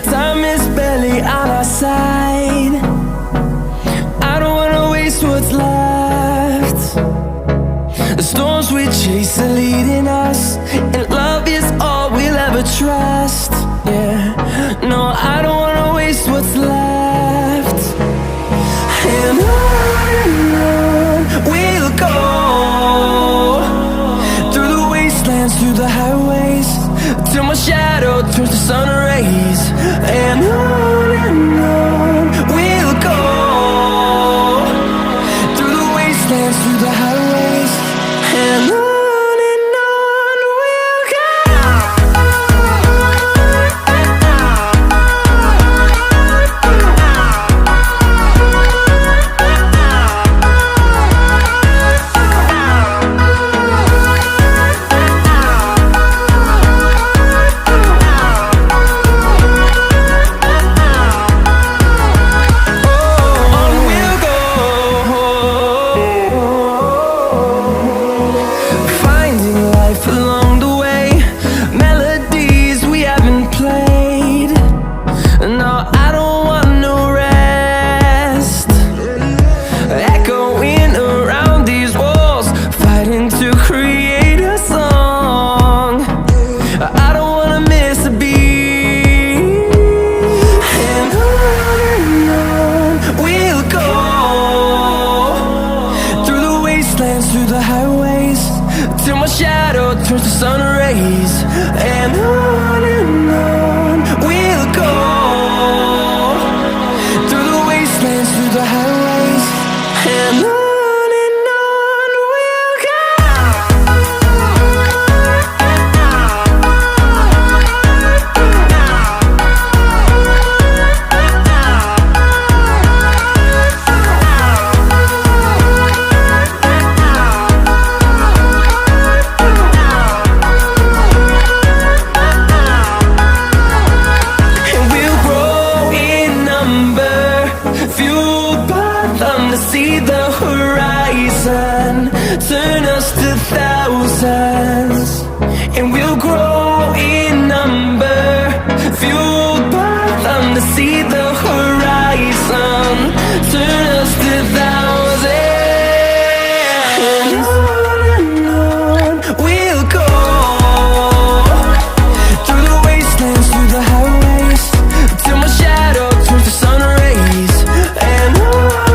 Time is barely on our side. I don't wanna waste what's left. The storms we chase are leading us, and love is all we'll ever trust. Yeah, no, I don't wanna waste what's left. And on we'll go, through the wastelands, through the highways, till my shadow turns to sun rays. And on we'll go, through the wastelands, through the highways, and on we'll go. Through the highways, till my shadow turns to sun rays. And on we'll go, through the wastelands, through the highways, and on we'll go. To see the horizon turn us to thousands, and we'll grow in number, fueled by them to see the